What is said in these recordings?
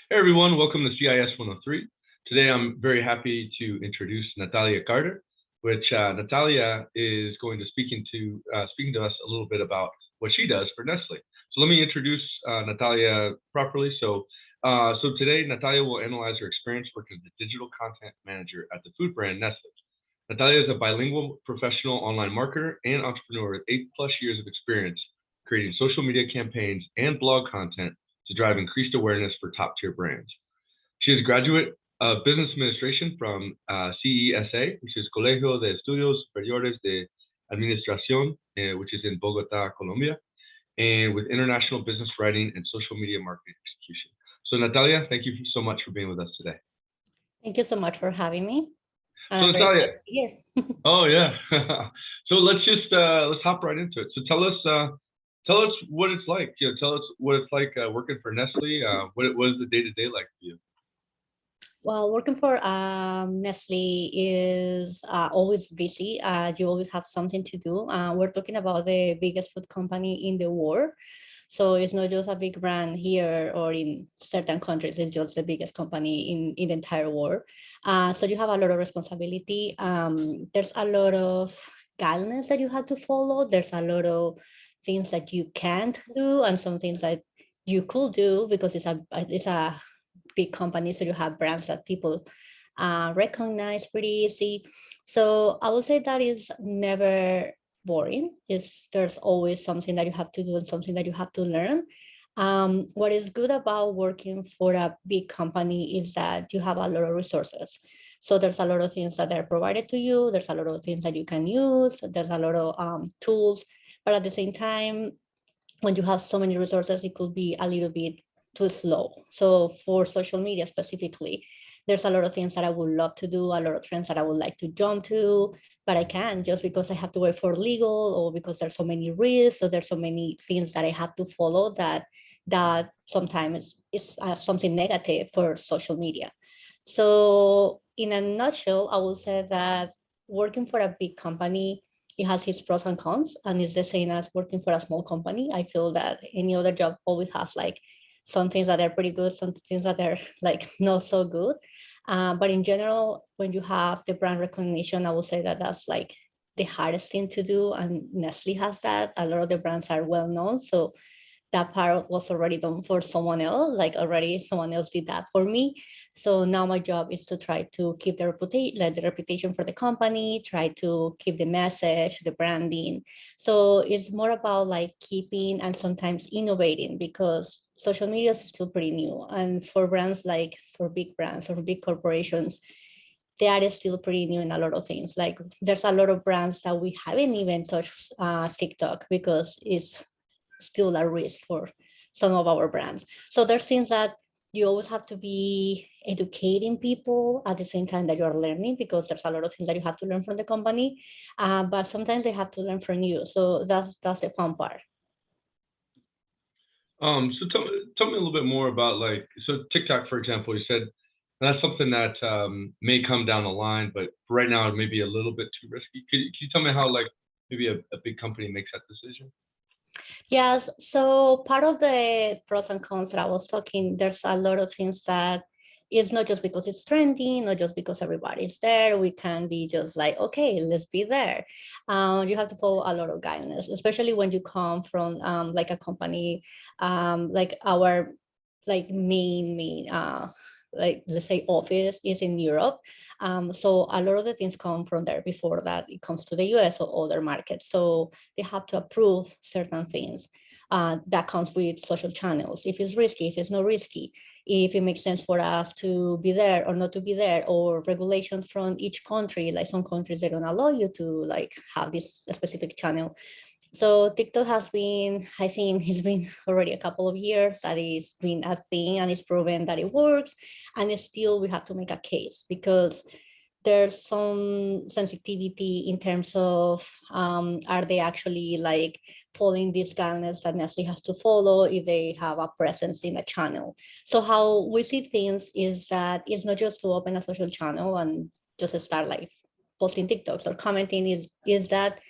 Hey everyone, welcome to CIS 103. Today I'm very happy to introduce Natalia Carter, which Natalia is going to speaking to us a little bit about what she does for Nestle. So let me introduce Natalia properly. So today Natalia will analyze her experience working as a digital content manager at the food brand Nestle. Natalia is a bilingual professional online marketer and entrepreneur with 8+ years of experience creating social media campaigns and blog content to drive increased awareness for top tier brands. She is a graduate of business administration from CESA, which is Colegio de Estudios Superiores de Administración, which is in Bogota, Colombia, and with international business writing and social media marketing execution. So, Natalia, thank you so much for being with us today. Thank you so much for having me. And So, I'm very Natalia, glad to be here. oh yeah. So let's hop right into it. So tell us what it's like. Tell us what it's like working for Nestle. What is the day to day like for you? Well, working for Nestle is always busy. You always have something to do. We're talking about the biggest food company in the world. So it's not just a big brand here or in certain countries, it's just the biggest company in the entire world. So you have a lot of responsibility. There's a lot of guidelines that you have to follow. There's a lot of things that you can't do and some things that you could do because it's a big company. So you have brands that people recognize pretty easy. So I would say that is never boring. There's always something that you have to do and something that you have to learn. What is good about working for a big company is that you have a lot of resources. So there's a lot of things that are provided to you. There's a lot of things that you can use. There's a lot of tools, but at the same time, when you have so many resources, it could be a little bit too slow. So for social media specifically, there's a lot of things that I would love to do, a lot of trends that I would like to jump to, but I can't just because I have to wait for legal or because there's so many risks or there's so many things that I have to follow that sometimes is something negative for social media. So in a nutshell, I will say that working for a big company, it has its pros and cons, and it's the same as working for a small company. I feel that any other job always has like some things that are pretty good, some things that are like not so good. But in general, when you have the brand recognition, I will say that that's like the hardest thing to do, and Nestle has that. A lot of the brands are well known, so that part was already done for someone else, like already someone else did that for me. So now my job is to try to keep the reputation for the company, try to keep the message, the branding. So it's more about like keeping and sometimes innovating because social media is still pretty new. And for brands like for big brands or big corporations, they are still pretty new in a lot of things. Like there's a lot of brands that we haven't even touched TikTok because it's still a risk for some of our brands. So there's things that you always have to be educating people at the same time that you're learning because there's a lot of things that you have to learn from the company, but sometimes they have to learn from you. So that's the fun part. So tell me a little bit more about like so TikTok, for example. You said that's something that may come down the line, but right now it may be a little bit too risky. Can you tell me how like maybe a big company makes that decision? Yes, so part of the pros and cons that I was talking, there's a lot of things that it's not just because it's trending, not just because everybody's there. We can be just like, okay, let's be there. You have to follow a lot of guidance, especially when you come from like a company like our like main like let's say office is in Europe. So a lot of the things come from there before that it comes to the US or other markets. So they have to approve certain things. That comes with social channels. If it's risky, if it's not risky, if it makes sense for us to be there or not to be there, or regulations from each country. Like some countries, they don't allow you to like have this specific channel. So TikTok has been, I think it's been already a couple of years that it's been a thing and it's proven that it works. And still we have to make a case because there's some sensitivity in terms of are they actually like following these guidelines that Nestle has to follow if they have a presence in a channel. So how we see things is that it's not just to open a social channel and just start like posting TikToks or commenting is that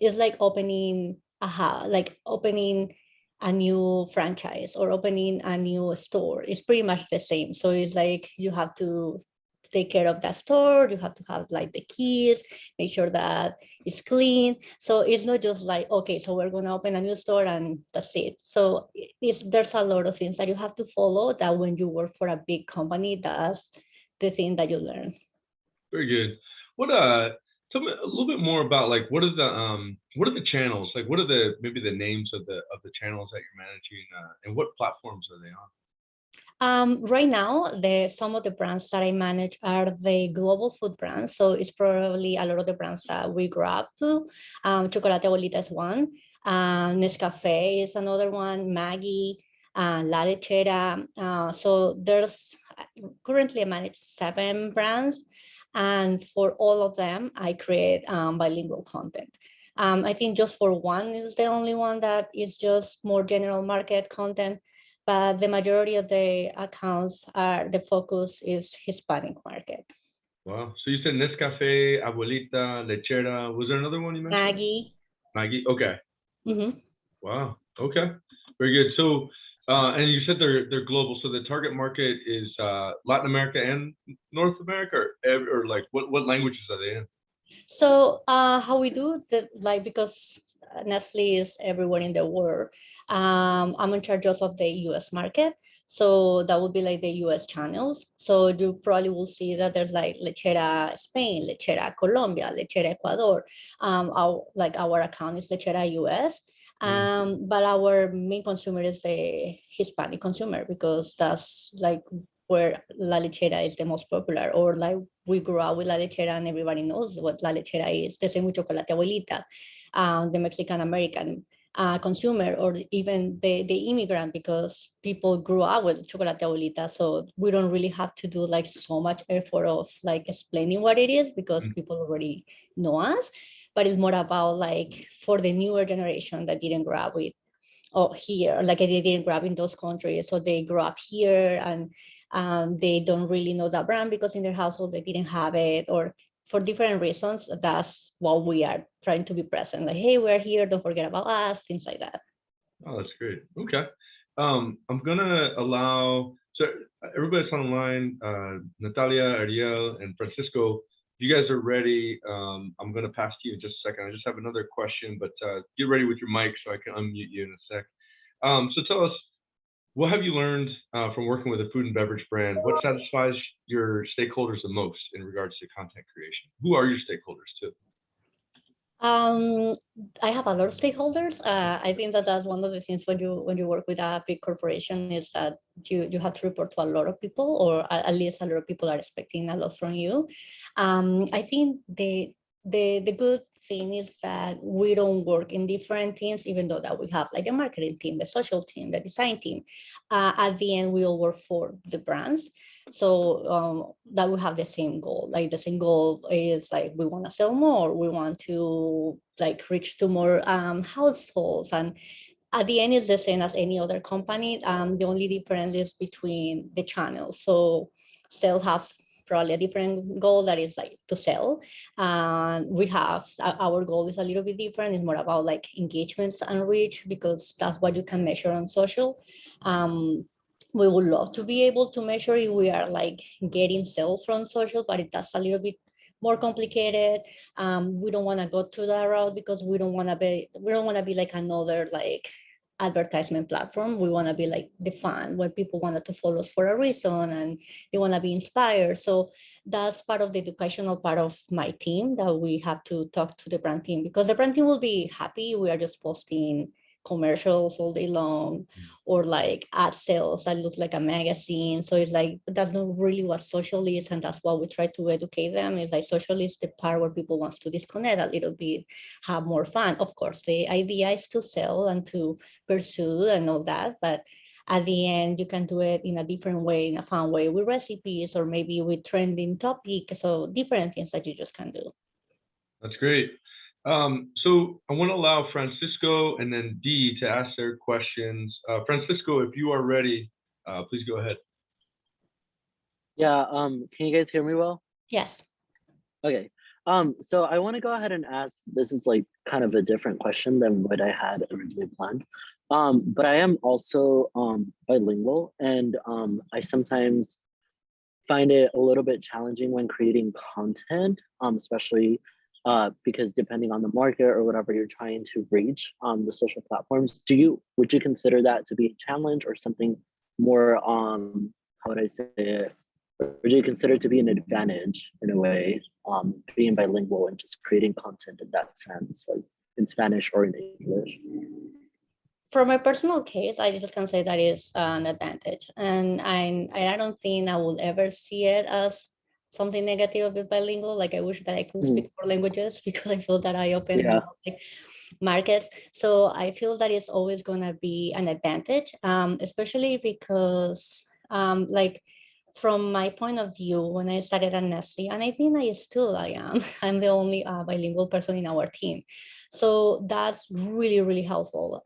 it's like opening like opening a new franchise or opening a new store. It's pretty much the same. So it's like you have to take care of that store. You have to have like the keys, make sure that it's clean. So it's not just like, okay, so we're going to open a new store and that's it. So there's a lot of things that you have to follow that when you work for a big company, that's the thing that you learn. Very good. What tell me a little bit more about like what are the channels? Like what are maybe the names of the channels that you're managing and what platforms are they on? Right now, some of the brands that I manage are the global food brands. So it's probably a lot of the brands that we grew up to. Chocolate Abuelita is one. Nescafe is another one. Maggie, La Lechera. So there's currently I manage 7 brands. And for all of them, I create bilingual content. I think just for one is the only one that is just more general market content, but the majority of the accounts are the focus is Hispanic market. Wow. So you said Nescafe, Abuelita, Lechera. Was there another one you mentioned? Maggie. Maggie. Okay. Mm-hmm. Wow. Okay. Very good. So, and you said they're global. So the target market is Latin America and North America, or like what languages are they in? So how we do that, like because Nestle is everywhere in the world, I'm in charge also of the US market. So that would be like the US channels. So you probably will see that there's like Lechera Spain, Lechera Colombia, Lechera Ecuador. Our account is Lechera US. But our main consumer is the Hispanic consumer because that's like where La Lechera is the most popular, or like we grew up with La Lechera and everybody knows what La Lechera is. The same with Chocolate Abuelita, the Mexican American consumer, or even the immigrant, because people grew up with Chocolate Abuelita. So we don't really have to do like so much effort of like explaining what it is because people already know us. But it's more about like for the newer generation that didn't grow up with here, like they didn't grow up in those countries, so they grew up here and they don't really know that brand because in their household they didn't have it, or for different reasons. That's what we are trying to be present, like, hey, we're here, don't forget about us, things like that. Oh, that's great. Okay. I'm gonna allow so everybody that's online, Natalia, Ariel, and Francisco. If you guys are ready, I'm gonna pass to you in just a second. I just have another question, but get ready with your mic so I can unmute you in a sec. So tell us, what have you learned from working with a food and beverage brand? What satisfies your stakeholders the most in regards to content creation? Who are your stakeholders too? Um, I have a lot of stakeholders. I think that that's one of the things when you work with a big corporation is that you have to report to a lot of people, or at least a lot of people are expecting a lot from you. I think the good thing is that we don't work in different teams, even though that we have like the marketing team, the social team, the design team. At the end, we all work for the brands. So that we have the same goal. Like the same goal is like we want to sell more, we want to like reach to more households, and at the end it's the same as any other company. The only difference is between the channels. So sales has probably a different goal that is like to sell, and we have our goal is a little bit different. It's more about like engagements and reach, because that's what you can measure on social. We would love to be able to measure if we are like getting sales from social, but that's a little bit more complicated. We don't want to go to that route because we don't want to be like another like advertisement platform. We want to be like the fun, where people wanted to follow us for a reason and they want to be inspired. So that's part of the educational part of my team, that we have to talk to the brand team, because the brand team will be happy we are just posting commercials all day long, or like ad sales that look like a magazine. So it's like, that's not really what social is, and that's what we try to educate them. Is like social is the part where people wants to disconnect a little bit, have more fun. Of course, the idea is to sell and to pursue and all that, but at the end you can do it in a different way, in a fun way, with recipes or maybe with trending topics. So different things that you just can do. That's great. So I want to allow Francisco and then Dee to ask their questions. Francisco, if you are ready, please go ahead. Yeah, can you guys hear me well? Yes. Okay. So I want to go ahead and ask, this is like kind of a different question than what I had originally planned. But I am also bilingual, and I sometimes find it a little bit challenging when creating content, especially because depending on the market or whatever you're trying to reach on the social platforms, would you consider that to be a challenge or something more how would I say it? Or do you consider it to be an advantage in a way, being bilingual and just creating content in that sense, like in Spanish or in English? For my personal case, I just can say that is an advantage, and I don't think I will ever see it as something negative with bilingual. Like I wish that I could speak more languages because I feel that I open Yeah. more like markets. So I feel that it's always gonna be an advantage, especially because like from my point of view, when I started at Nestle, and I think I am, I'm the only bilingual person in our team. So that's really, really helpful.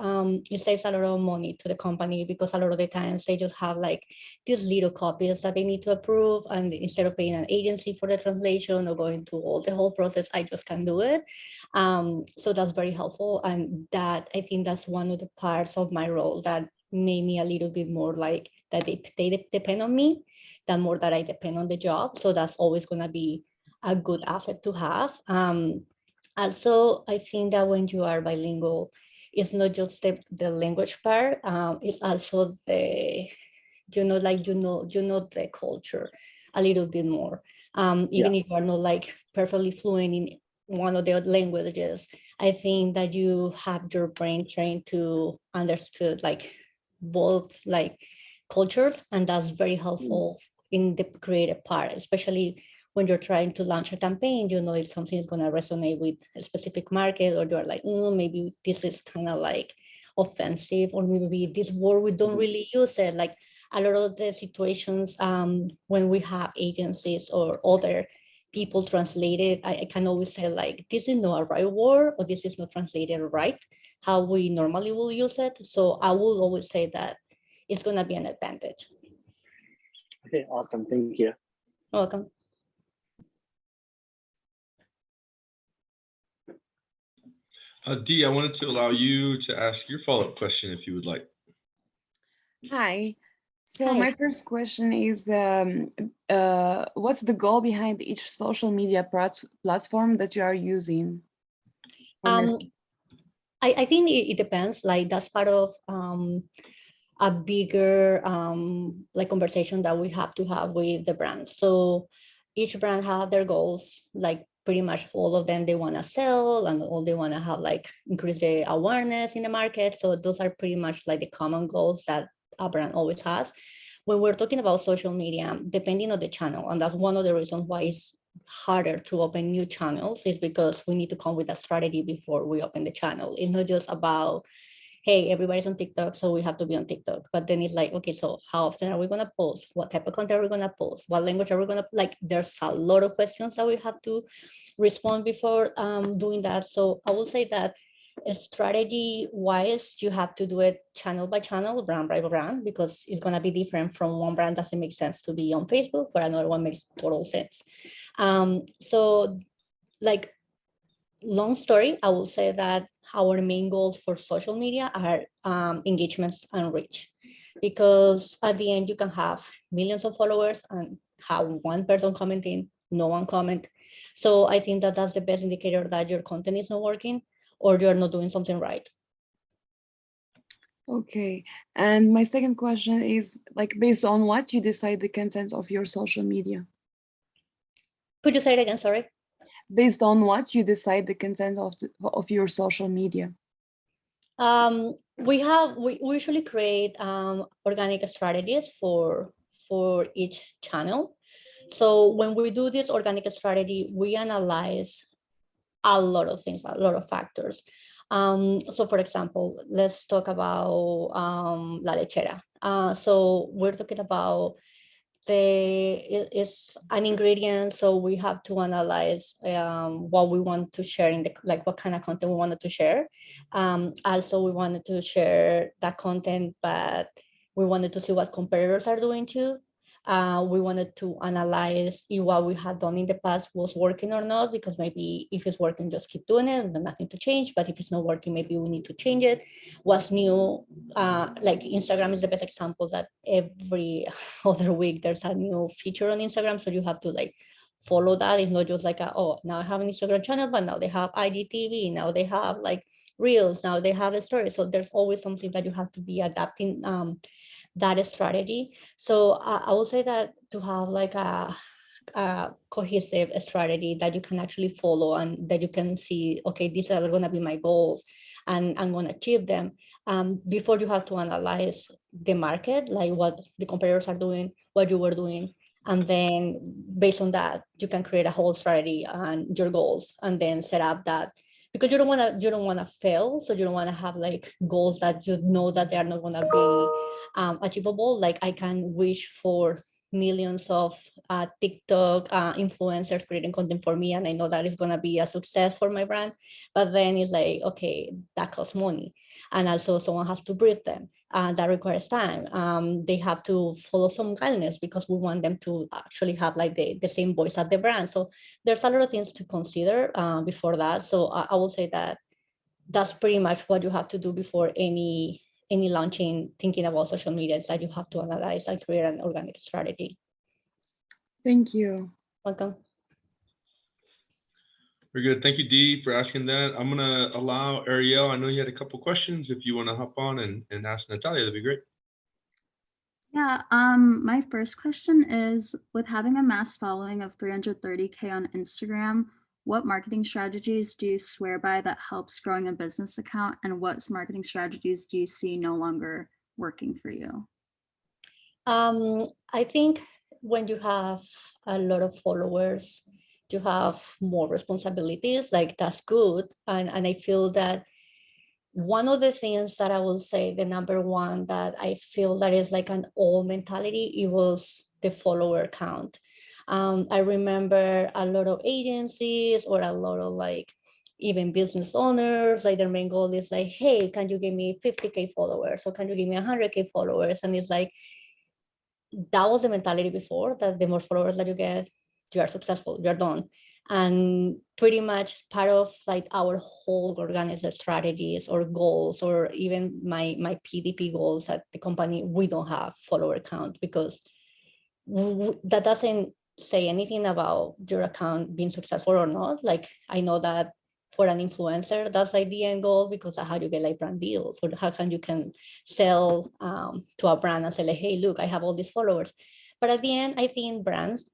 It saves a lot of money to the company because a lot of the times they just have like these little copies that they need to approve. And instead of paying an agency for the translation or going through all the whole process, I just can do it. So that's very helpful. And that, I think that's one of the parts of my role that made me a little bit more like that they depend on me than more that I depend on the job. So that's always going to be a good asset to have. Also, I think that when you are bilingual, it's not just the language part, it's also the, the culture a little bit more. Even if you are not like perfectly fluent in one of the other languages, I think that you have your brain trained to understand like both like cultures, and that's very helpful in the creative part, especially when you're trying to launch a campaign. You know, if something is going to resonate with a specific market, or you're like, maybe this is kind of like offensive, or maybe this word we don't really use it. Like a lot of the situations when we have agencies or other people translated, I can always say like, this is not a right word, or this is not translated right, how we normally will use it. So I will always say that it's going to be an advantage. Okay, awesome. Thank you. Welcome. Dee, I wanted to allow you to ask your follow-up question if you would like. Hi. So Hi. my first question is, what's the goal behind each social media platform that you are using? I think it depends. Like that's part of a bigger like conversation that we have to have with the brands. So each brand have their goals. Like pretty much all of them, they want to sell, and all they want to have like increase the awareness in the market. So those are pretty much like the common goals that a brand always has. When we're talking about social media, depending on the channel, and that's one of the reasons why it's harder to open new channels, is because we need to come with a strategy before we open the channel. It's not just about, hey, everybody's on TikTok, so we have to be on TikTok. But then it's like, okay, so how often are we going to post? What type of content are we going to post? What language are we going to, like, there's a lot of questions that we have to respond before doing that. So I will say that strategy wise, you have to do it channel by channel, brand by brand, because it's going to be different. From one brand doesn't make sense to be on Facebook, for another one makes total sense. So like, long story, I will say that our main goals for social media are engagements and reach, because at the end you can have millions of followers and have one person commenting, no one comment. So I think that that's the best indicator that your content is not working or you're not doing something right. Okay, and my second question is, like, based on what you decide the content of your social media? Could you say it again? Sorry. Based on what you decide the content of your social media? We usually create organic strategies for each channel. So when we do this organic strategy, we analyze a lot of things, a lot of factors. So for example, let's talk about La Lechera. So we're talking about it's an ingredient, so we have to analyze what we want to share in the, like what kind of content we wanted to share. Also, we wanted to share that content, but we wanted to see what competitors are doing too. We wanted to analyze if what we had done in the past was working or not, because maybe if it's working, just keep doing it and then nothing to change. But if it's not working, maybe we need to change it. What's new? Like Instagram is the best example that every other week there's a new feature on Instagram. So you have to like follow that. It's not just like, oh, now I have an Instagram channel, but now they have IGTV, now they have like Reels, now they have a story. So there's always something that you have to be adapting that strategy. So I would say that to have like a cohesive strategy that you can actually follow and that you can see, okay, these are going to be my goals and I'm going to achieve them. Before you have to analyze the market, like what the competitors are doing, what you were doing. And then based on that, you can create a whole strategy and your goals and then set up that, because you don't want to fail. So you don't want to have like goals that you know that they are not going to be achievable. Like I can wish for millions of TikTok influencers creating content for me, and I know that is going to be a success for my brand. But then it's like, okay, that costs money, and also someone has to breed them. That requires time. They have to follow some guidelines because we want them to actually have like the same voice at the brand. So there's a lot of things to consider before that. So I will say that that's pretty much what you have to do before any launching, thinking about social media, is that you have to analyze and create an organic strategy. Thank you. Welcome. Very good. Thank you, Dee, for asking that. I'm going to allow Ariel. I know you had a couple questions. If you want to hop on and ask Natalia, that'd be great. Yeah, my first question is, with having a mass following of 330K on Instagram, what marketing strategies do you swear by that helps growing a business account, and what marketing strategies do you see no longer working for you? I think when you have a lot of followers, you have more responsibilities. Like that's good, and I feel that one of the things that I will say, the number one that I feel that is like an old mentality, it was the follower count. I remember a lot of agencies or a lot of like even business owners, like their main goal is like, hey, can you give me 50K followers, or can you give me 100K followers? And it's like, that was the mentality before, that the more followers that you get, you are successful, you're done. And pretty much part of like our whole organization strategies or goals, or even my PDP goals at the company, we don't have follower count, because that doesn't say anything about your account being successful or not. Like I know that for an influencer, that's like the end goal, because of how you get like brand deals, or how can you can sell to a brand and say like, hey, look, I have all these followers. But at the end, I think brands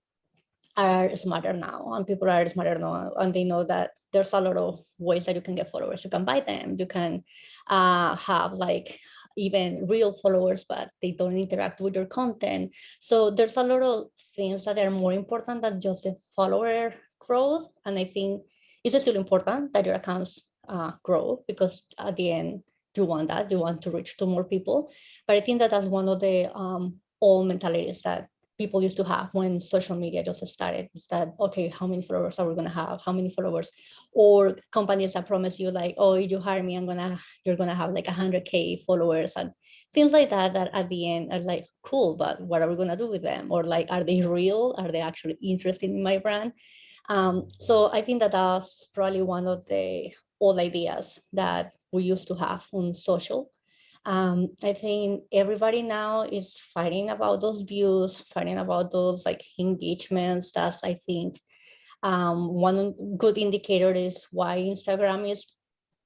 are smarter now, and people are smarter now, and they know that there's a lot of ways that you can get followers. You can buy them, you can have like even real followers, but they don't interact with your content. So there's a lot of things that are more important than just the follower growth. And I think it's still important that your accounts grow, because at the end, you want that, you want to reach to more people. But I think that that's one of the old mentalities that people used to have when social media just started. Is that, okay, how many followers are we going to have? How many followers? Or companies that promise you like, oh, if you hire me, you're going to have like 100K followers and things like that, that at the end are like, cool, but what are we going to do with them? Or like, are they real? Are they actually interested in my brand? So I think that that's probably one of the old ideas that we used to have on social. I think everybody now is fighting about those views, fighting about those like engagements. That's, I think, one good indicator is why Instagram is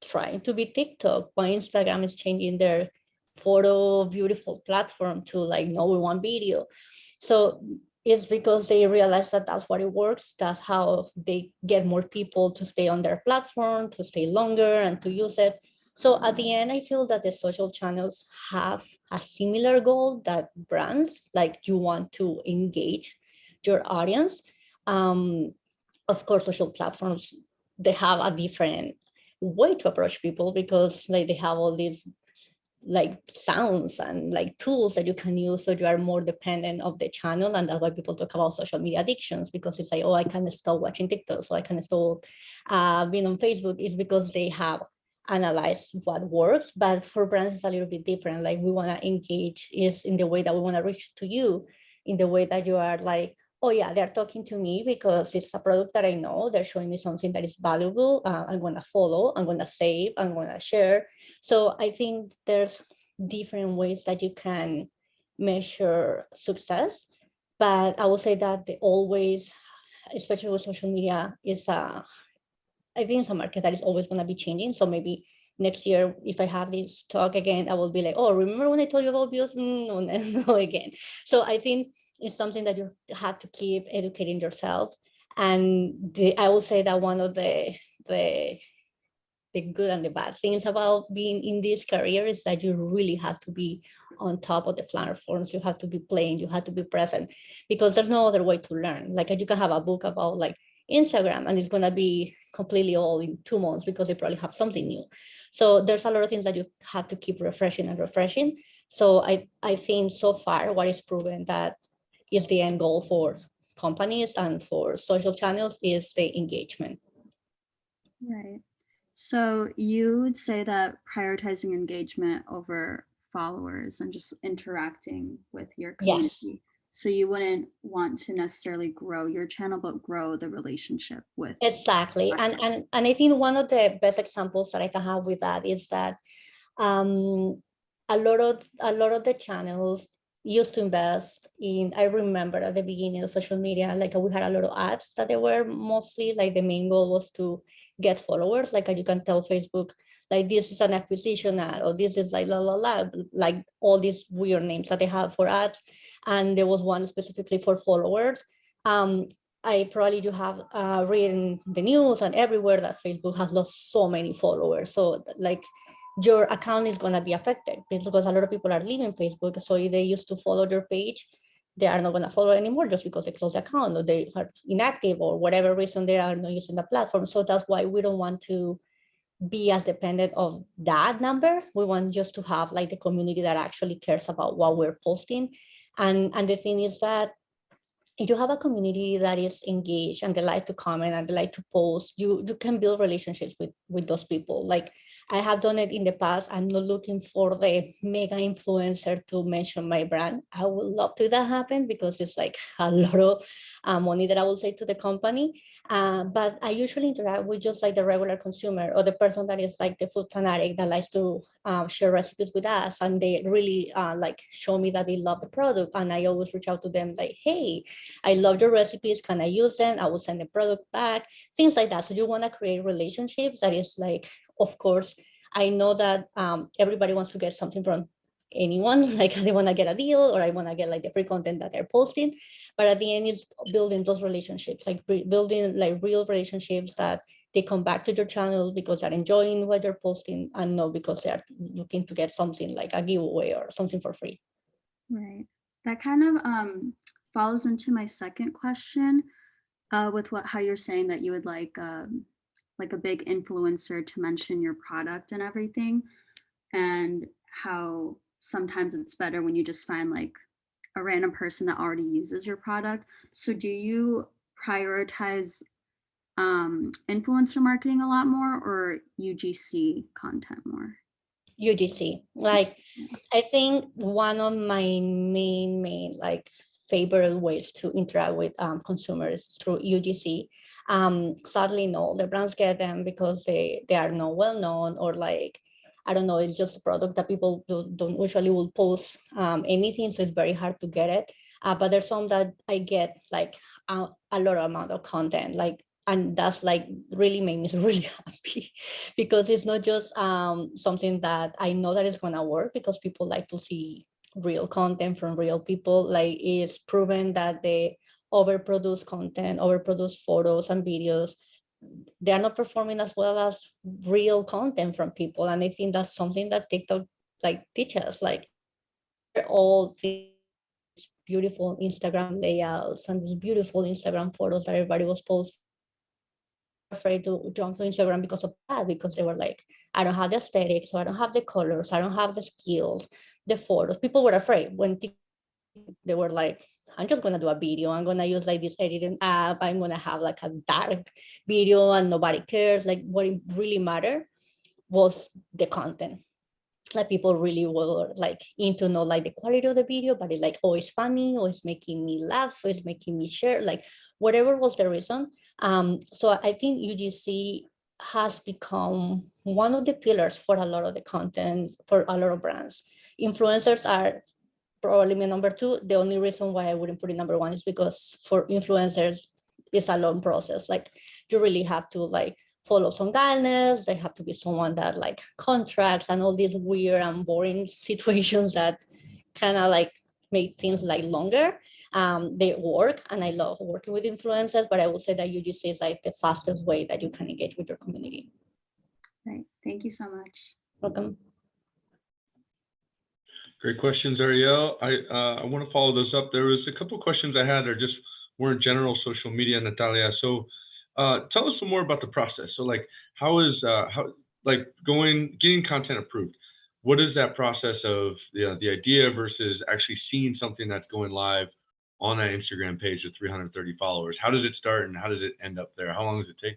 trying to be TikTok, why Instagram is changing their photo beautiful platform to like, no, we want video. So it's because they realize that that's what it works. That's how they get more people to stay on their platform, to stay longer and to use it. So at the end, I feel that the social channels have a similar goal that brands, like you want to engage your audience. Of course, social platforms, they have a different way to approach people, because like they have all these like sounds and like tools that you can use, so you are more dependent of the channel. And that's why people talk about social media addictions, because it's like, oh, I can't stop watching TikTok, so I can stop being on Facebook. Is because they have analyzed what works. But for brands, it's a little bit different. Like we want to engage is in the way that we want to reach to you in the way that you are like, oh yeah, they're talking to me because it's a product that I know, they're showing me something that is valuable, I'm gonna follow, I'm gonna save, I'm gonna share. So I think there's different ways that you can measure success, but I will say that the always, especially with social media, is I think it's a market that is always going to be changing. So maybe next year, if I have this talk again, I will be like, oh, remember when I told you about views? No, no, again. So I think it's something that you have to keep educating yourself. And I will say that one of the good and the bad things about being in this career is that you really have to be on top of the platforms. You have to be playing, you have to be present, because there's no other way to learn. Like you can have a book about like Instagram and it's going to be completely all in 2 months because they probably have something new. So there's a lot of things that you have to keep refreshing and refreshing. So I think so far what is proven that is the end goal for companies and for social channels is the engagement. Right. So you would say that prioritizing engagement over followers and just interacting with your community. Yes. So you wouldn't want to necessarily grow your channel, but grow the relationship with. Exactly. And I think one of the best examples that I can have with that is that a lot of the channels used to invest in, I remember at the beginning of social media, like we had a lot of ads that they were mostly like the main goal was to get followers. Like you can tell Facebook, like this is an acquisition ad, or this is like la la la, like all these weird names that they have for ads. And there was one specifically for followers. I probably do have read in the news and everywhere that Facebook has lost so many followers. So like your account is going to be affected because a lot of people are leaving Facebook. So if they used to follow your page, they are not going to follow anymore just because they closed the account or they are inactive or whatever reason they are not using the platform. So that's why we don't want to be as dependent of that number. We want just to have like the community that actually cares about what we're posting. And the thing is that if you have a community that is engaged and they like to comment and they like to post, you can build relationships with those people. Like I have done it in the past. I'm not looking for the mega influencer to mention my brand. I would love to that happen because it's like a lot of money that I will say to the company. But I usually interact with just like the regular consumer or the person that is like the food fanatic that likes to share recipes with us. And they really like show me that they love the product. And I always reach out to them like, hey, I love your recipes. Can I use them? I will send the product back, things like that. So you want to create relationships that is like, of course, I know that everybody wants to get something from anyone, like they want to get a deal or I want to get like the free content that they're posting. But at the end is building those relationships, like building like real relationships that they come back to your channel because they're enjoying what you're posting and not because they're looking to get something like a giveaway or something for free. Right. That kind of follows into my second question with how you're saying that you would like a big influencer to mention your product and everything, and how sometimes it's better when you just find like a random person that already uses your product. So do you prioritize influencer marketing a lot more or UGC content more? UGC. Like I think one of my main like favorite ways to interact with consumers is through UGC. Sadly, no, the brands get them because they are not well known or like, I don't know, it's just a product that people don't usually will post anything, so it's very hard to get it. But there's some that I get like a lot of amount of content, like, and that's like really made me really happy because it's not just something that I know that is gonna work because people like to see real content from real people. Like it's proven that they overproduce content, overproduce photos and videos. They are not performing as well as real content from people. And I think that's something that TikTok like teaches, like all these beautiful Instagram layouts and these beautiful Instagram photos that everybody was posting. Afraid to jump to Instagram because of that, because they were like, I don't have the aesthetics, so I don't have the colors, I don't have the skills, the photos. People were afraid when they were like, I'm just gonna do a video, I'm gonna use like this editing app, I'm gonna have like a dark video and nobody cares. Like what really mattered was the content. like people really were like into know like the quality of the video, but it's like, oh, it's funny, or it's making me laugh, or it's making me share, like whatever was the reason. So I think UGC has become one of the pillars for a lot of the content for a lot of brands. Influencers are probably my number two. The only reason why I wouldn't put it number one is because for influencers, it's a long process. Like you really have to like follow some guidelines. They have to be someone that like contracts and all these weird and boring situations that kind of like make things like longer. They work, and I love working with influencers, but I will say that UGC is like the fastest way that you can engage with your community. Right. Thank you so much. Welcome. Great questions, Ariel. I want to follow those up. There was a couple of questions I had that just weren't general social media, Natalia. So tell us some more about the process. So like, getting content approved? What is that process of the idea versus actually seeing something that's going live on that Instagram page with 330 followers? How does it start and how does it end up there? How long does it take?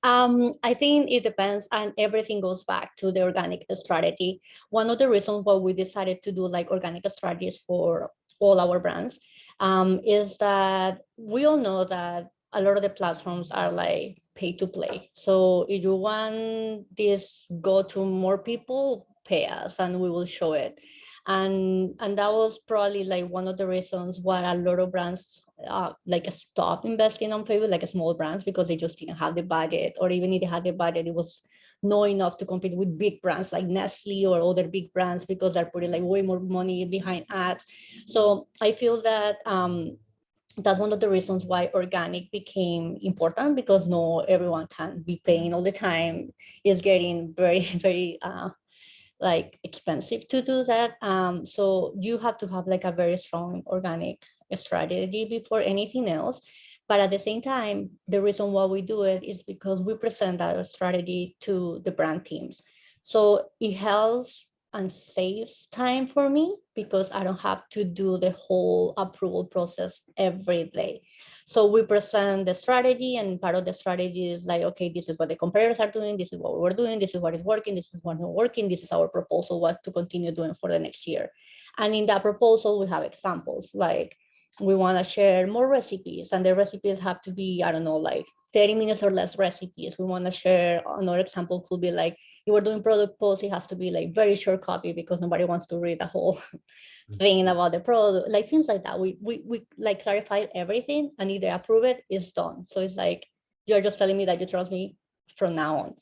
I think it depends, and everything goes back to the organic strategy. One of the reasons why we decided to do like organic strategies for all our brands is that we all know that a lot of the platforms are like pay to play. So if you want this go to more people, pay us and we will show it. And that was probably like one of the reasons why a lot of brands like stop investing on Facebook, like small brands, because they just didn't have the budget, or even if they had the budget, it was not enough to compete with big brands like Nestle or other big brands, because they're putting like way more money behind ads. So I feel that that's one of the reasons why organic became important, because no everyone can be paying all the time. It's getting very, very like expensive to do that. So you have to have like a very strong organic strategy before anything else. But at the same time, the reason why we do it is because we present that strategy to the brand teams. So it helps and saves time for me, because I don't have to do the whole approval process every day. So we present the strategy, and part of the strategy is like, okay, this is what the competitors are doing, this is what we're doing, this is what is working, this is what not working, this is our proposal, what to continue doing for the next year. And in that proposal, we have examples like, we want to share more recipes, and the recipes have to be, I don't know, like 30 minutes or less recipes. We want to share, another example could be like, if we're doing product posts, it has to be like very short copy, because nobody wants to read the whole thing about the product, like things like that. We like clarified everything, and either approve it, it's done. So it's like, you're just telling me that you trust me from now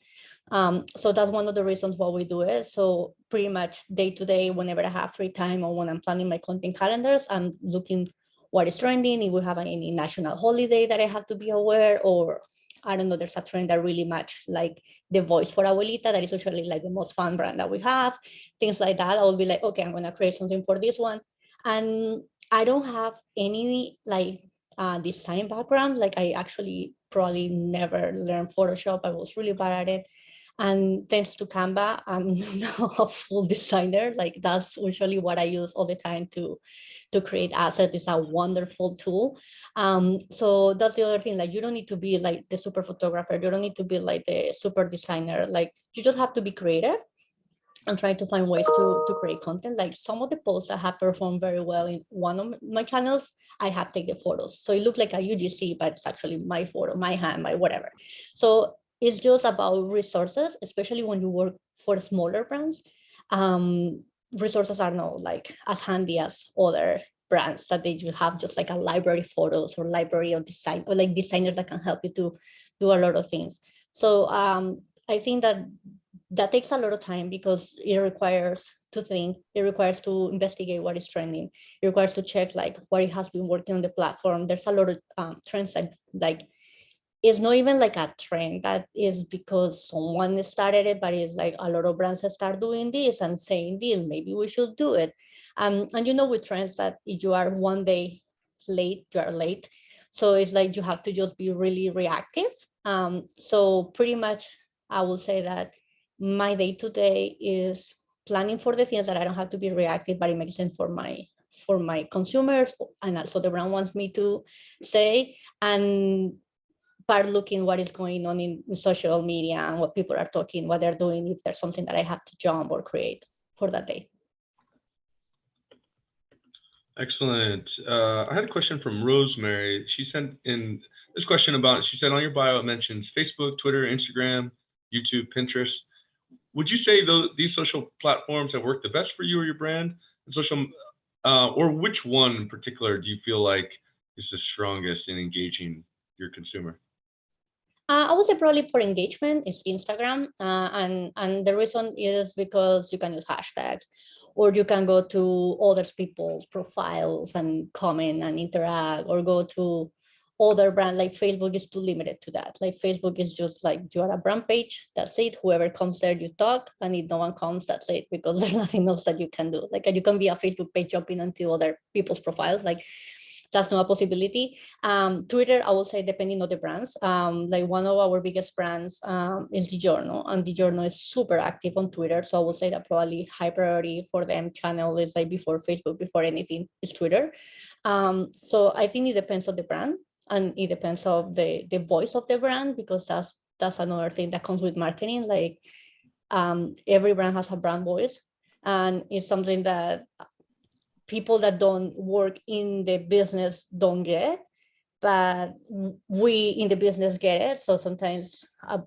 on. So that's one of the reasons why we do it. So pretty much day to day, whenever I have free time or when I'm planning my content calendars, I'm looking what is trending, if we have any national holiday that I have to be aware, or I don't know, there's a trend that really match like the voice for Abuelita, that is usually like the most fun brand that we have, things like that. I will be like, okay, I'm gonna create something for this one. And I don't have any like design background. Like I actually probably never learned Photoshop. I was really bad at it. And thanks to Canva, I'm now a full designer. Like that's usually what I use all the time to create assets. It's a wonderful tool. So that's the other thing. Like you don't need to be like the super photographer. You don't need to be like the super designer. Like you just have to be creative and try to find ways to create content. Like some of the posts that have performed very well in one of my channels, I have taken photos. So it looked like a UGC, but it's actually my photo, my hand, my whatever. So it's just about resources, especially when you work for smaller brands. Resources are not like as handy as other brands that they do have just like a library of photos or library of design, or like designers that can help you to do a lot of things. So I think that takes a lot of time, because it requires to think, it requires to investigate what is trending, it requires to check like what it has been working on the platform. There's a lot of trends that like, it's not even like a trend that is because someone started it, but it's like a lot of brands start doing this and saying this, maybe we should do it. And you know, with trends that if you are one day late, you are late. So it's like you have to just be really reactive. So pretty much I will say that my day to day is planning for the things that I don't have to be reactive, but it makes sense for my consumers, and also the brand wants me to say. And part looking what is going on in social media and what people are talking, what they're doing, if there's something that I have to jump or create for that day. Excellent. I had a question from Rosemary. She sent in this question about, she said on your bio, it mentions Facebook, Twitter, Instagram, YouTube, Pinterest. Would you say these social platforms have worked the best for you or your brand? Or which one in particular do you feel like is the strongest in engaging your consumer? I would say probably for engagement is Instagram, and the reason is because you can use hashtags, or you can go to other people's profiles and comment and interact, or go to other brand. Like Facebook is too limited to that. Like Facebook is just like you are a brand page, that's it. Whoever comes there, you talk, and if no one comes, that's it, because there's nothing else that you can do. Like you can be a Facebook page jumping into other people's profiles, like that's not a possibility. Twitter, I will say, depending on the brands. Like one of our biggest brands is DiGiorno, and DiGiorno is super active on Twitter. So I will say that probably high priority for them channel is like before Facebook, before anything, is Twitter. So I think it depends on the brand, and it depends on the voice of the brand, because that's another thing that comes with marketing. Like every brand has a brand voice, and it's something that people that don't work in the business don't get, but we in the business get it. So sometimes a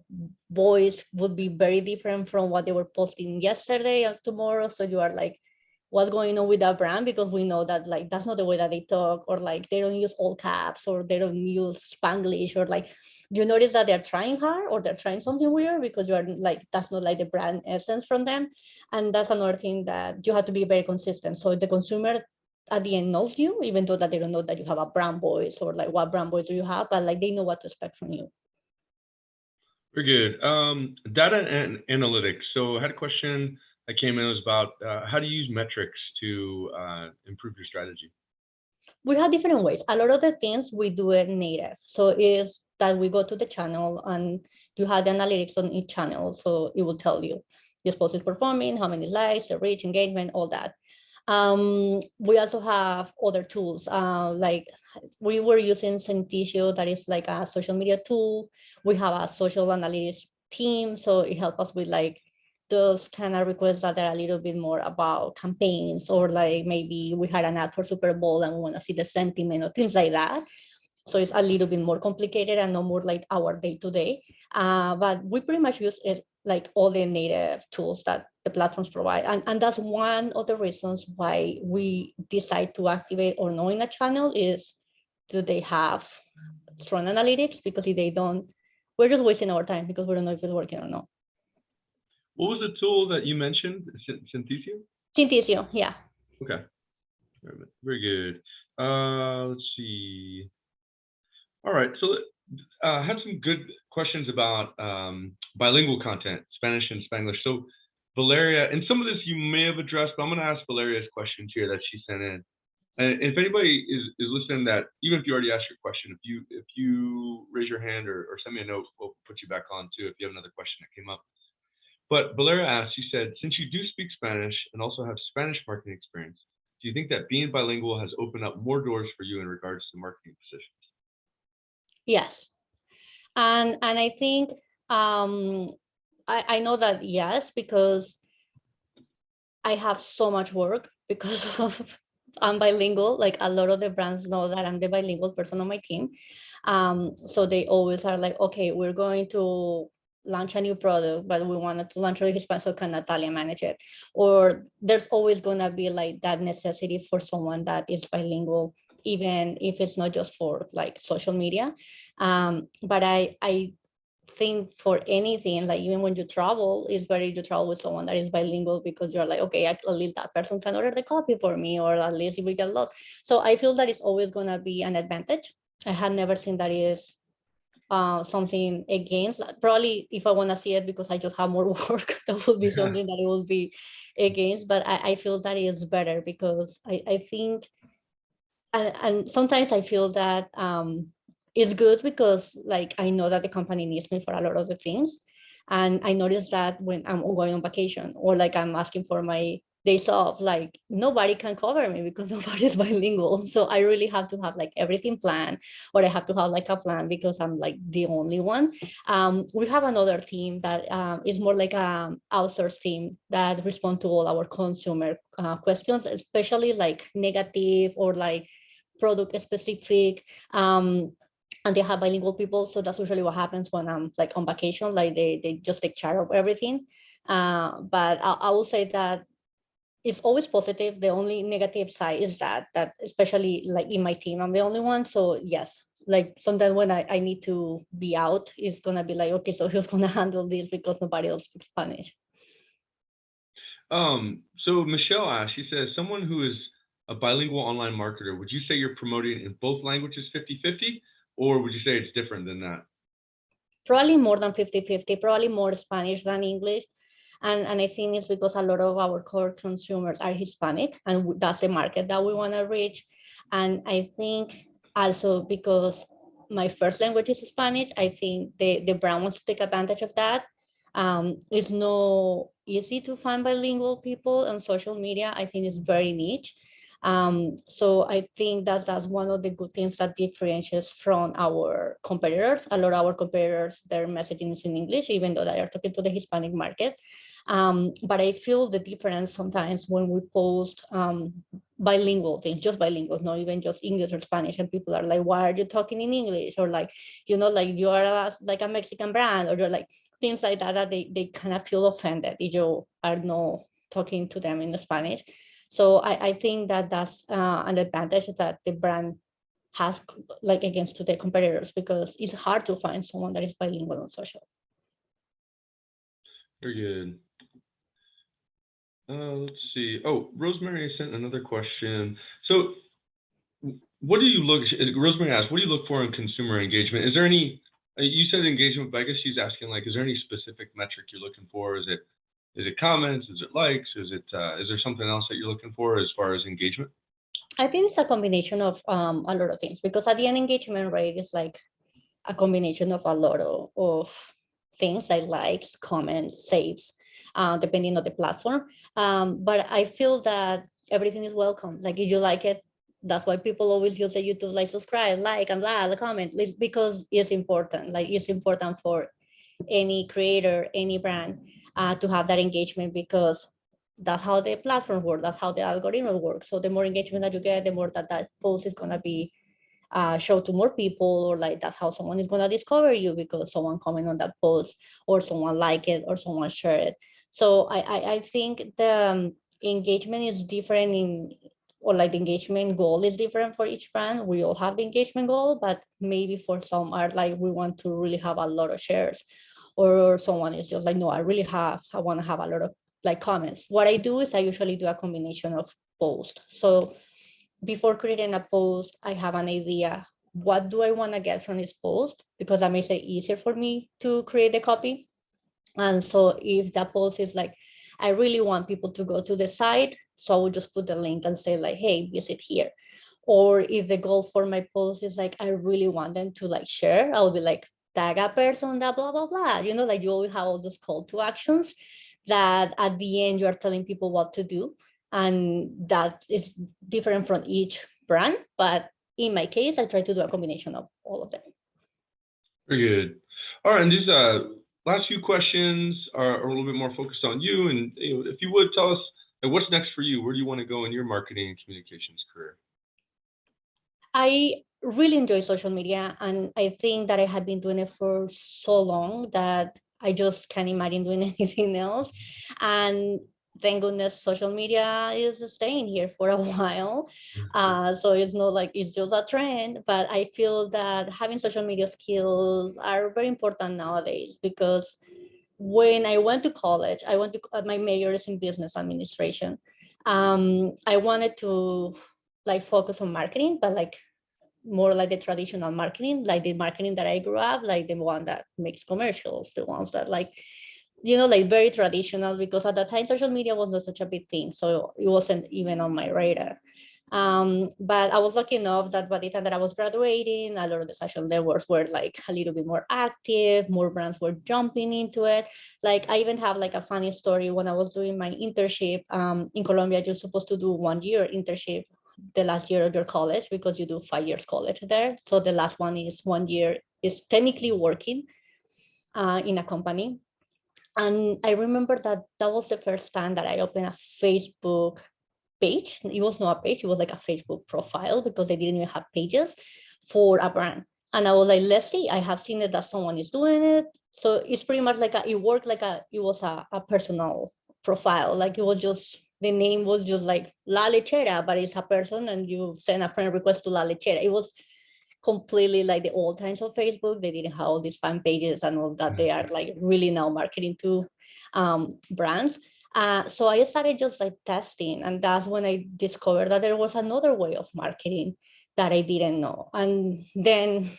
voice would be very different from what they were posting yesterday or tomorrow. So you are like, what's going on with that brand? Because we know that like that's not the way that they talk, or like they don't use all caps, or they don't use Spanglish, or like you notice that they're trying hard or they're trying something weird, because you are like, that's not like the brand essence from them. And that's another thing that you have to be very consistent. So the consumer at the end knows you, even though that they don't know that you have a brand voice, or like what brand voice do you have, but like they know what to expect from you. Very good. Data and analytics. So I had a question that came in, was about how do you use metrics to improve your strategy? We have different ways. A lot of the things we do it native. So is that we go to the channel and you have the analytics on each channel. So it will tell you this post is performing, how many likes, the reach, engagement, all that. We also have other tools, like we were using Sentisio, that is like a social media tool. We have a social analytics team, so it helps us with like those kind of requests that are a little bit more about campaigns, or like maybe we had an ad for Super Bowl and we want to see the sentiment or things like that. So it's a little bit more complicated and not more like our day-to-day. But we pretty much use it like all the native tools that the platforms provide. And that's one of the reasons why we decide to activate or not in a channel, is do they have strong analytics? Because if they don't, we're just wasting our time, because we don't know if it's working or not. What was the tool that you mentioned? Sentisio? Sentisio, yeah. Okay. Very good. Let's see. All right. So I had some good questions about bilingual content, Spanish and Spanglish. So Valeria, and some of this you may have addressed, but I'm going to ask Valeria's questions here that she sent in. And if anybody is listening, that even if you already asked your question, if you raise your hand or send me a note, we'll put you back on too if you have another question that came up. But Valeria asked, you said, since you do speak Spanish and also have Spanish marketing experience, do you think that being bilingual has opened up more doors for you in regards to marketing positions? Yes. And I think I know that, yes, because I have so much work because of I'm bilingual. Like a lot of the brands know that I'm the bilingual person on my team. So they always are like, okay, we're going to launch a new product, but we wanted to launch it in Spanish, so can Natalia manage it? Or there's always gonna be like that necessity for someone that is bilingual, even if it's not just for like social media. But I think for anything, like even when you travel, it's better to travel with someone that is bilingual, because you're like, okay, at least that person can order the coffee for me, or at least if we get lost. So I feel that it's always gonna be an advantage. I have never seen that is something against. Probably if I want to see it because I just have more work, that would be something that it will be against. But I feel that is better, because I think, and sometimes I feel that it's good, because like I know that the company needs me for a lot of the things. And I noticed that when I'm going on vacation, or like I'm asking for my days off, like nobody can cover me because nobody is bilingual. So I really have to have like everything planned, or I have to have like a plan because I'm like the only one. We have another team that is more like a outsourced team that respond to all our consumer questions, especially like negative or like product specific. And they have bilingual people, so that's usually what happens when I'm like on vacation. Like they just take charge of everything. But I will say that it's always positive. The only negative side is that especially like in my team, I'm the only one. So yes, like sometimes when I need to be out, it's gonna be like, okay, so who's gonna handle this because nobody else speaks Spanish. So Michelle asked, she says, someone who is a bilingual online marketer, would you say you're promoting in both languages 50-50, or would you say it's different than that? Probably more than 50-50, probably more Spanish than English. And I think it's because a lot of our core consumers are Hispanic, and that's the market that we want to reach. And I think also because my first language is Spanish, I think the brand wants to take advantage of that. It's not easy to find bilingual people on social media. I think it's very niche. So I think that's one of the good things that differentiates from our competitors. A lot of our competitors, their messaging is in English, even though they are talking to the Hispanic market. But I feel the difference sometimes when we post bilingual things, just bilingual, not even just English or Spanish, and people are like, why are you talking in English? Or like, like you are like a Mexican brand, or you're like things like that, that they kind of feel offended if you are not talking to them in Spanish. So I think that that's an advantage that the brand has like against to the competitors, because it's hard to find someone that is bilingual on social. Very good. Let's see. Oh, Rosemary sent another question. So what do you look, Rosemary asked, what do you look for in consumer engagement? Is there any, you said engagement, but I guess she's asking, like, is there any specific metric you're looking for? Is it comments? Is it likes? Is there something else that you're looking for as far as engagement? I think it's a combination of a lot of things, because at the end, engagement rate is like a combination of a lot of things like likes, comments, saves, depending on the platform. But I feel that everything is welcome. Like if you like it, that's why people always use the YouTube, like subscribe, like, and blah, the comment, because it's important. Like it's important for any creator, any brand to have that engagement, because that's how the platform works, that's how the algorithm works. So the more engagement that you get, the more that post is gonna be show to more people, or like that's how someone is gonna discover you, because someone comment on that post, or someone like it, or someone share it. So I think the engagement is different or like the engagement goal is different for each brand. We all have the engagement goal, but maybe for some are like, we want to really have a lot of shares, or someone is just like, no, I want to have a lot of like comments. What I do is I usually do a combination of both. So before creating a post, I have an idea. What do I want to get from this post? Because that makes it easier for me to create the copy. And so if that post is like, I really want people to go to the site, so I will just put the link and say like, hey, visit here. Or if the goal for my post is like, I really want them to like share, I'll be like, tag a person that blah, blah, blah. Like you always have all those call to actions that at the end you are telling people what to do. And that is different from each brand. But in my case, I try to do a combination of all of them. Very good. All right, and these last few questions are a little bit more focused on you. And if you would tell us, what's next for you? Where do you want to go in your marketing and communications career? I really enjoy social media, and I think that I have been doing it for so long that I just can't imagine doing anything else. And thank goodness social media is staying here for a while. So it's not like it's just a trend, but I feel that having social media skills are very important nowadays, because when I went to college, my major is in business administration. I wanted to like focus on marketing, but like more like the traditional marketing, like the marketing that I grew up, like the one that makes commercials, the ones that like, like very traditional, because at that time social media was not such a big thing. So it wasn't even on my radar. But I was lucky enough that by the time that I was graduating, a lot of the social networks were like a little bit more active, more brands were jumping into it. Like I even have like a funny story when I was doing my internship in Colombia. You're supposed to do 1 year internship the last year of your college because you do 5 years college there. So the last one is 1 year is technically working in a company. And I remember that that was the first time that I opened a Facebook page. It was not a page, it was like a Facebook profile because they didn't even have pages for a brand. And I was like, let's see, I have seen it that someone is doing it. So it's pretty much like it worked like it was a personal profile. Like it was just, the name was just like La Lechera, but it's a person and you send a friend request to La Lechera. It was completely like the old times of Facebook. They didn't have all these fan pages and all that. They are like really now marketing to brands. So I started just like testing, and that's when I discovered that there was another way of marketing that I didn't know. And then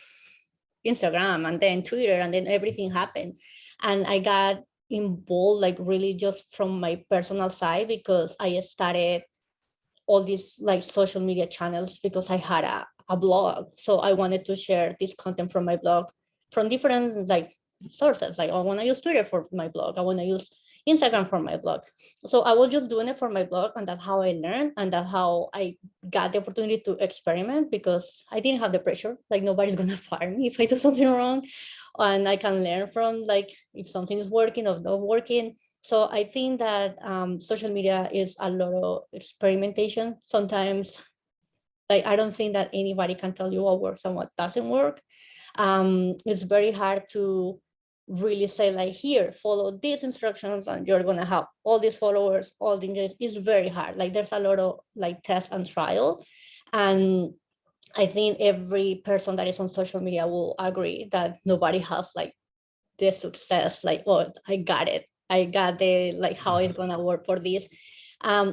Instagram, and then Twitter, and then everything happened. And I got involved like really just from my personal side because I started all these like social media channels because I had a blog. So I wanted to share this content from my blog from different like sources. Like I want to use Twitter for my blog. I want to use Instagram for my blog. So I was just doing it for my blog, and that's how I learned, and that's how I got the opportunity to experiment because I didn't have the pressure. Like nobody's gonna fire me if I do something wrong, and I can learn from like if something is working or not working. So I think that social media is a lot of experimentation. Sometimes, like I don't think that anybody can tell you what works and what doesn't work. It's very hard to really say like, here, follow these instructions and you're gonna have all these followers, all the engagement. It's very hard. Like there's a lot of like test and trial. And I think every person that is on social media will agree that nobody has like the success, like, oh, I got it. I got the like how it's gonna work for this.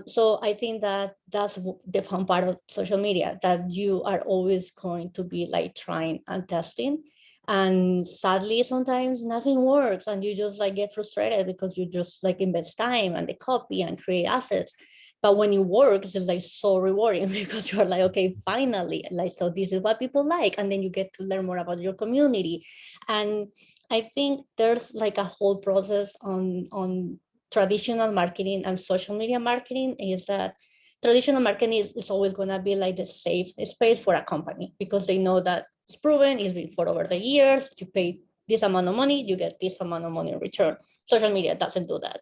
So I think that that's the fun part of social media, that you are always going to be like trying and testing. And sadly, sometimes nothing works and you just like get frustrated because you just like invest time and the copy and create assets. But when it works, it's like so rewarding because you're like, okay, finally, like, so this is what people like. And then you get to learn more about your community. And I think there's like a whole process on traditional marketing and social media marketing, is that traditional marketing is always going to be like the safe space for a company because they know that it's proven, it's been for over the years, you pay this amount of money, you get this amount of money in return. Social media doesn't do that.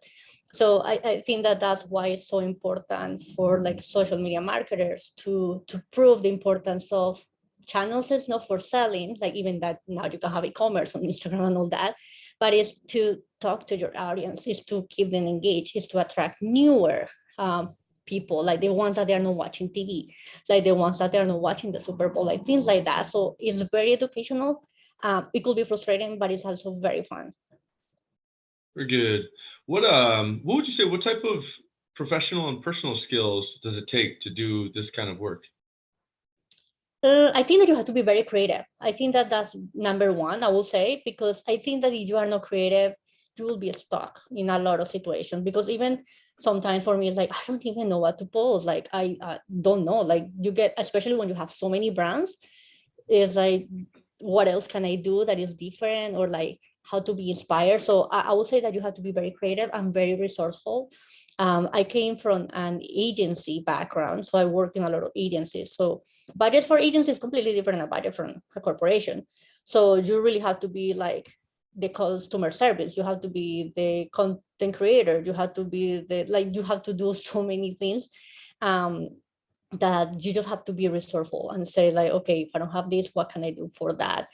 So I think that that's why it's so important for like social media marketers to prove the importance of channels. Is not for selling, like even that now you can have e-commerce on Instagram and all that, but it's to talk to your audience, is to keep them engaged, is to attract newer people, like the ones that they're not watching TV, like the ones that they're not watching the Super Bowl, like things like that. So it's very educational. It could be frustrating, but it's also very fun. Very good. What would you say, what type of professional and personal skills does it take to do this kind of work? I think that you have to be very creative. I think that that's number one, I will say, because I think that if you are not creative, you will be stuck in a lot of situations. Because even sometimes for me, it's like, I don't even know what to post. Like, I don't know. Like, you get, especially when you have so many brands, is like, what else can I do that is different, or like how to be inspired. So I would say that you have to be very creative and very resourceful. I came from an agency background, so I worked in a lot of agencies. So budget for agencies is completely different than a budget from a corporation. So you really have to be like the customer service. You have to be the content creator. You have to be the, like, you have to do so many things that you just have to be resourceful and say like, okay, if I don't have this, what can I do for that?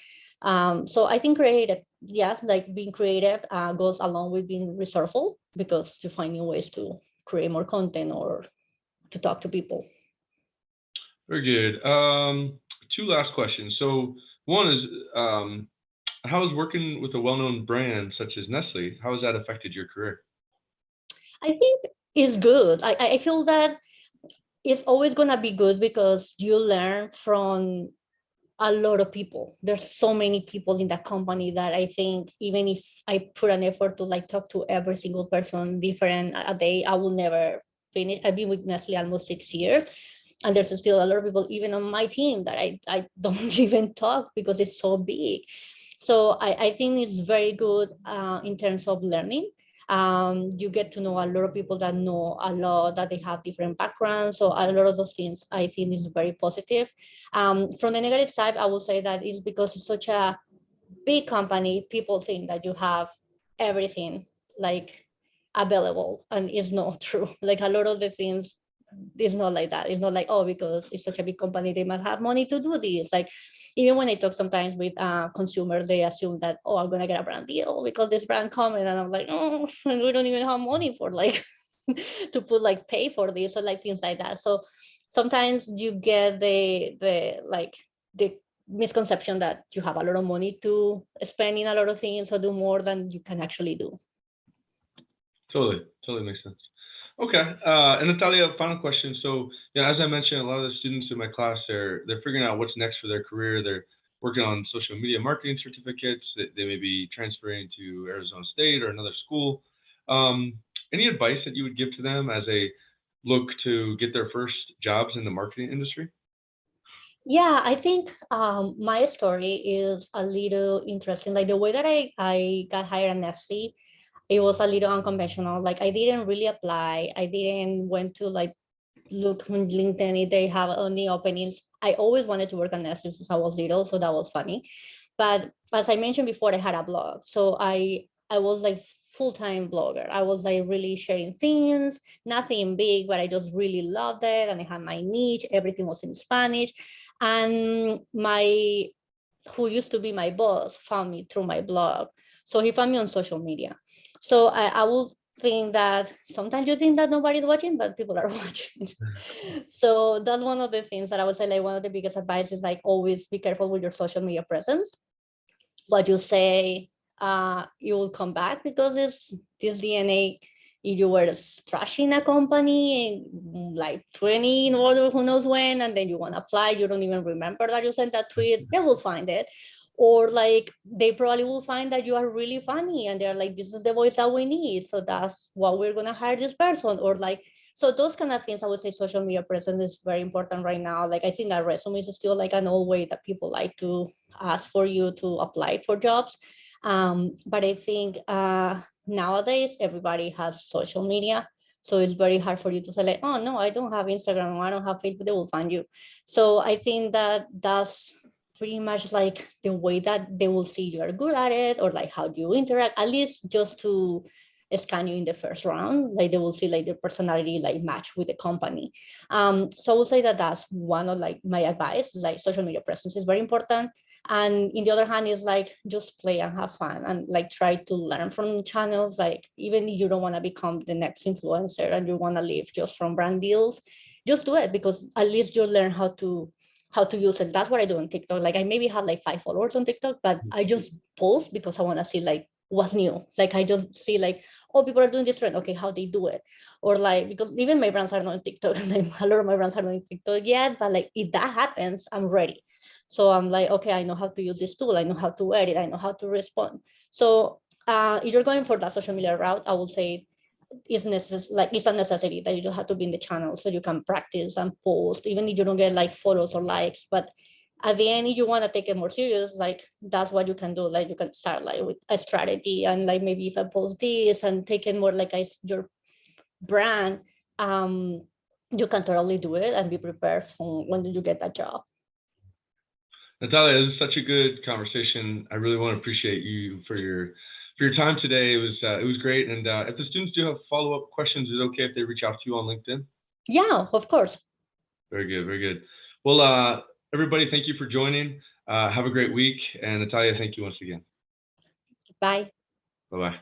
So I think creative, yeah, like being creative goes along with being resourceful, because you find new ways to create more content or to talk to people. Very good. Two last questions. So one is, how has working with a well-known brand such as Nestle, how has that affected your career? I think it's good. I feel that it's always gonna be good because you learn from a lot of people. There's so many people in that company that I think even if I put an effort to like talk to every single person different a day, I will never finish. I've been with Nestle almost 6 years. And there's still a lot of people, even on my team, that I don't even talk because it's so big. So I think it's very good in terms of learning. You get to know a lot of people that know a lot, that they have different backgrounds. So a lot of those things I think is very positive. From the negative side, I would say that it's because it's such a big company, people think that you have everything like available, and it's not true. Like a lot of the things, it's not like that. It's not like, oh, because it's such a big company, they must have money to do this. Like, even when I talk sometimes with consumers, they assume that, oh, I'm gonna get a brand deal because this brand coming, and I'm like, oh, we don't even have money for like to put like pay for this, or like things like that. So sometimes you get the like the misconception that you have a lot of money to spend in a lot of things or do more than you can actually do. Totally makes sense. Okay, and Natalia, final question. So, yeah, as I mentioned, a lot of the students in my class, they're figuring out what's next for their career. They're working on social media marketing certificates. They may be transferring to Arizona State or another school. Any advice that you would give to them as they look to get their first jobs in the marketing industry? Yeah, I think my story is a little interesting. Like the way that I got hired at Nestle, it was a little unconventional. Like I didn't really apply. I didn't went to like look on LinkedIn if they have any openings. I always wanted to work on Nestle since I was little, so that was funny. But as I mentioned before, I had a blog, so I was like full-time blogger. I was like really sharing things, nothing big, but I just really loved it, and I had my niche. Everything was in Spanish, and my who used to be my boss found me through my blog. So he found me on social media. So I will think that sometimes you think that nobody's watching, but people are watching. So that's one of the things that I would say, like one of the biggest advice is like always be careful with your social media presence. What you say, you will come back, because it's this DNA. If you were trashing a company like 20 in order, who knows when, and then you want to apply, you don't even remember that you sent that tweet, they will find it. Or like they probably will find that you are really funny and they're like, this is the voice that we need, so that's what we're going to hire this person. Or like, so those kind of things, I would say social media presence is very important right now. Like I think that resume is still like an old way that people like to ask for you to apply for jobs. But I think nowadays everybody has social media. So it's very hard for you to say like, oh no, I don't have Instagram, I don't have Facebook, they will find you. So I think that that's pretty much like the way that they will see you are good at it, or like how do you interact, at least just to scan you in the first round. Like they will see like the personality like match with the company. So I would say that that's one of like my advice, like social media presence is very important. And in the other hand is like just play and have fun and like try to learn from channels. Like even if you don't want to become the next influencer and you want to live just from brand deals, just do it, because at least you'll learn how to use it. That's what I do on TikTok. Like I maybe have like 5 followers on TikTok, but I just post because I want to see like what's new. Like I just see like, oh, people are doing this trend, okay, how they do it. Or like, because even my brands are not on TikTok, like a lot of my brands are not on TikTok yet, but like if that happens, I'm ready. So I'm like, okay, I know how to use this tool, I know how to edit, I know how to respond. So if you're going for that social media route, I would say it's it's a necessity that you just have to be in the channel so you can practice and post, even if you don't get like follows or likes. But at the end, if you want to take it more serious, like that's what you can do. Like you can start like with a strategy, and like maybe if I post this and take it more like your brand, you can totally do it and be prepared for when you get that job. Natalia, this is such a good conversation. I really want to appreciate you for your time today. It was great. And if the students do have follow-up questions, is it okay if they reach out to you on LinkedIn? Yeah, of course. Very good, very good. Well, everybody, thank you for joining. Have a great week. And Natalia, thank you once again. Bye. Bye-bye.